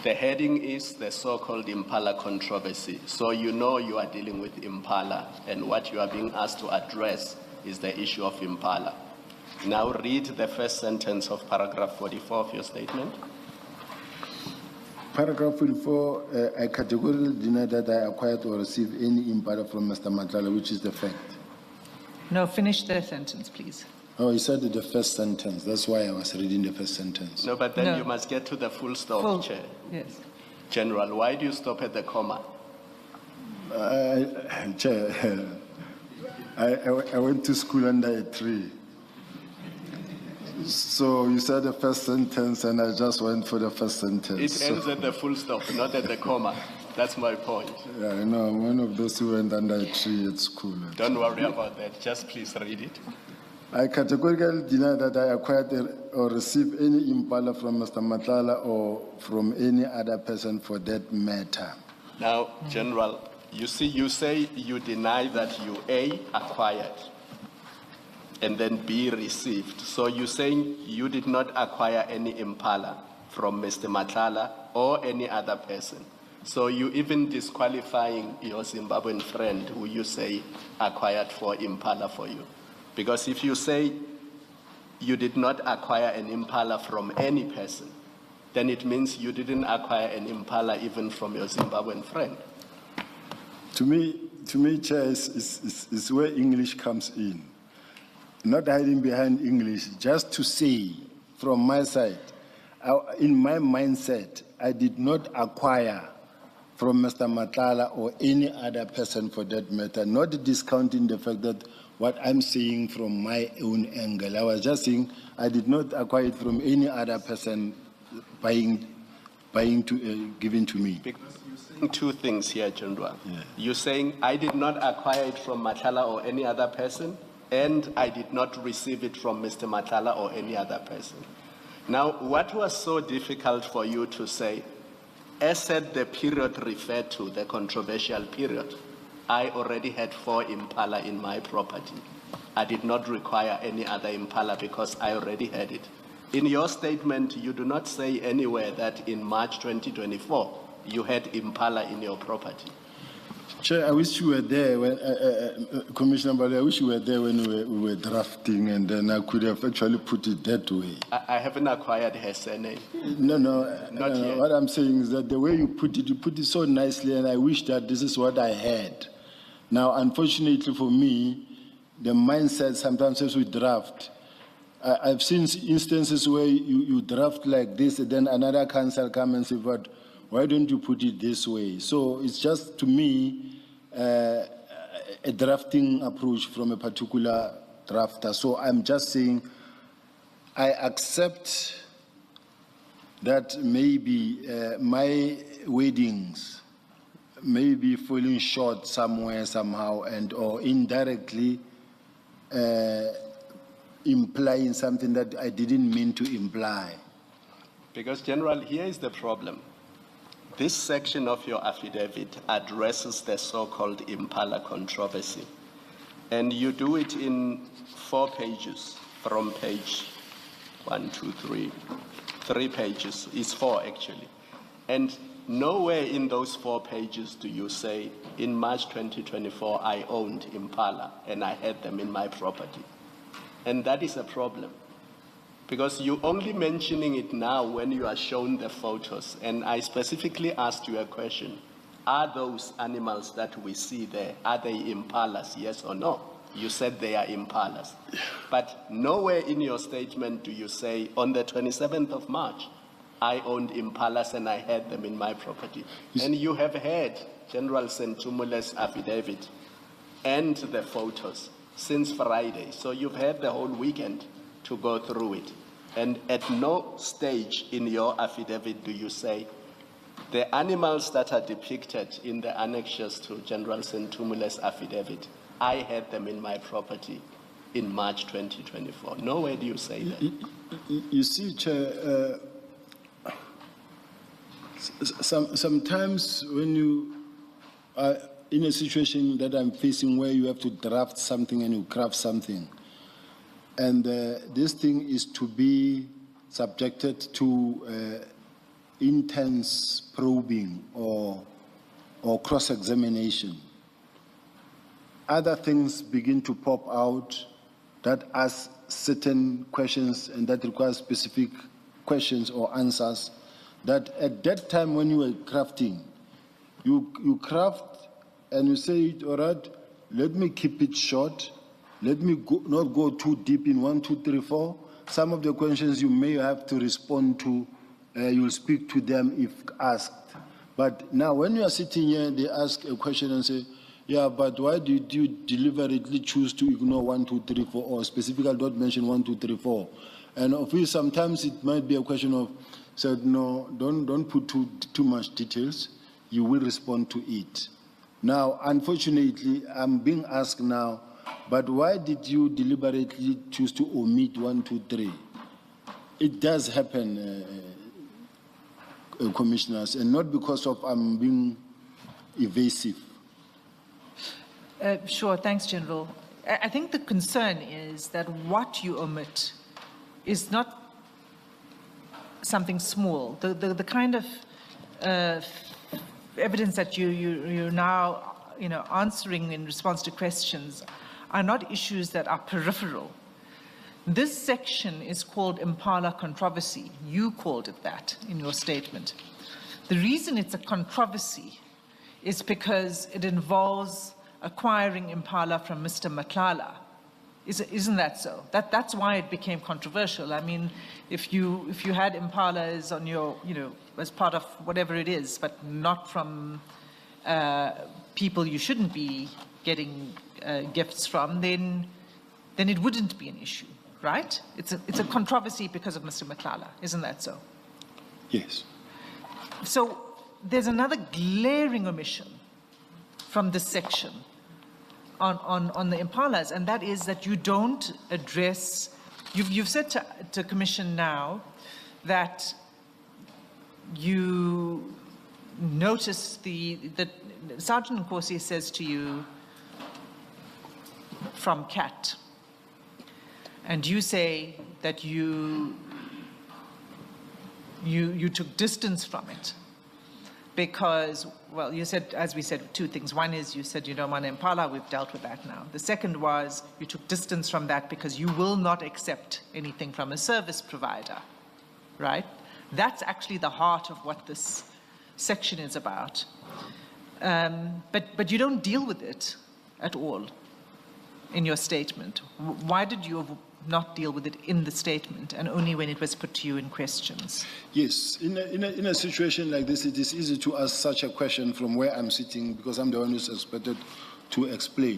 The heading is the so-called Impala controversy. So you know you are dealing with Impala, and what you are being asked to address is the issue of Impala. Now read the first sentence of paragraph 44 of your statement. Paragraph 44, I categorically deny that I acquired or received any Impala from Mr. Matlala, which is the fact. No, finish the sentence, please. Oh, he said the first sentence. That's why I was reading the first sentence. No, but then No. you must get to the full stop, Full. Chair. Yes. General, why do you stop at the comma? Chair, I went to school under a tree. So you said the first sentence, and I just went for the first sentence. It ends at the full stop, not at the comma. That's my point. Yeah, I know. I'm one of those who went under a tree at school. Don't worry about that. Just please read it. I categorically deny that I acquired or received any Impala from Mr. Matlala or from any other person for that matter. Now, General, you see, you say you deny that you A, acquired, and then B, received. So you're saying you did not acquire any Impala from Mr. Matlala or any other person. So you even disqualifying your Zimbabwean friend who you say acquired for Impala for you. Because if you say you did not acquire an Impala from any person, then it means you didn't acquire an Impala even from your Zimbabwean friend. To me, Chair, is where English comes in. Not hiding behind English, just to say from my side, in my mindset, I did not acquire from Mr. Matlala or any other person for that matter, not discounting the fact that what I'm saying from my own angle. I was just saying I did not acquire it from any other person giving to me. Because you're saying two things here, General. Yeah. You're saying I did not acquire it from Matlala or any other person, and I did not receive it from Mr. Matlala or any other person. Now, what was so difficult for you to say, as at the period referred to, the controversial period, I already had 4 Impala in my property. I did not require any other Impala because I already had it. In your statement, you do not say anywhere that in March 2024, you had Impala in your property. Chair, I wish you were there when, Commissioner Bali, I wish you were there when we were drafting, and then I could have actually put it that way. I haven't acquired her surname. No, Not yet. what I'm saying is that the way you put it so nicely, and I wish that this is what I had. Now, unfortunately for me, the mindset sometimes as we draft, I've seen instances where you draft like this, and then another council comes and says, but why don't you put it this way? So it's just, to me, a drafting approach from a particular drafter. So I'm just saying, I accept that maybe my weddings may be falling short somewhere, somehow, and or indirectly implying something that I didn't mean to imply. Because, General, here is the problem. This section of your affidavit addresses the so-called Impala controversy. And you do it in 4 pages, from page 1, 2, 3, 3 pages. It's 4, actually. And nowhere in those 4 pages do you say, in March 2024, I owned Impala and I had them in my property. And that is a problem. Because you're only mentioning it now when you are shown the photos. And I specifically asked you a question. Are those animals that we see there, are they Impalas, yes or no? You said they are Impalas. But nowhere in your statement do you say, on the 27th of March, I owned Impalas and I had them in my property. And you have had General Sentumule's affidavit and the photos since Friday. So you've had the whole weekend to go through it. And at no stage in your affidavit do you say, the animals that are depicted in the annexures to General Sentumule's affidavit, I had them in my property in March 2024. Nowhere do you say that. You see, Chair, sometimes when you are in a situation that I'm facing where you have to draft something and you craft something, and this thing is to be subjected to intense probing or cross-examination, other things begin to pop out that ask certain questions and that require specific questions or answers, that at that time when you were crafting, you craft and you say, all right, let me keep it short, let me not go too deep in 1, 2, 3, 4. Some of the questions you may have to respond to, you'll speak to them if asked. But now when you are sitting here, they ask a question and say, yeah, but why did you deliberately choose to ignore 1, 2, 3, 4, or specifically not mention 1, 2, 3, 4? And of which sometimes it might be a question of, said, no, don't put too much details. You will respond to it. Now, unfortunately, I'm being asked now, but why did you deliberately choose to omit 1, 2, 3? It does happen, commissioners, and not because of I'm being evasive. Sure, thanks, General. I think the concern is that what you omit is not something small. The kind of evidence that you're now answering in response to questions are not issues that are peripheral. This section is called Impala controversy. You called it that in your statement. The reason it's a controversy is because it involves acquiring Impala from Mr. Matlala. Isn't that so? That's why it became controversial. I mean, if you had Impalas on your, as part of whatever it is, but not from people you shouldn't be getting gifts from, then it wouldn't be an issue, right? It's a controversy because of Mr. Matlala. Isn't that so? Yes. So there's another glaring omission from this section on the Impalas, and that is that you don't address, you've said to Commission now that you notice that Sergeant Nkosi says to you from Cat, and you say that you took distance from it because, well, you said, as we said, two things. One is you said you don't want Impala. We've dealt with that now. The second was you took distance from that because you will not accept anything from a service provider, right? That's actually the heart of what this section is about. But you don't deal with it at all in your statement. Why did you not deal with it in the statement and only when it was put to you in questions? Yes, in a situation like this, it is easy to ask such a question from where I'm sitting because I'm the one who's expected to explain.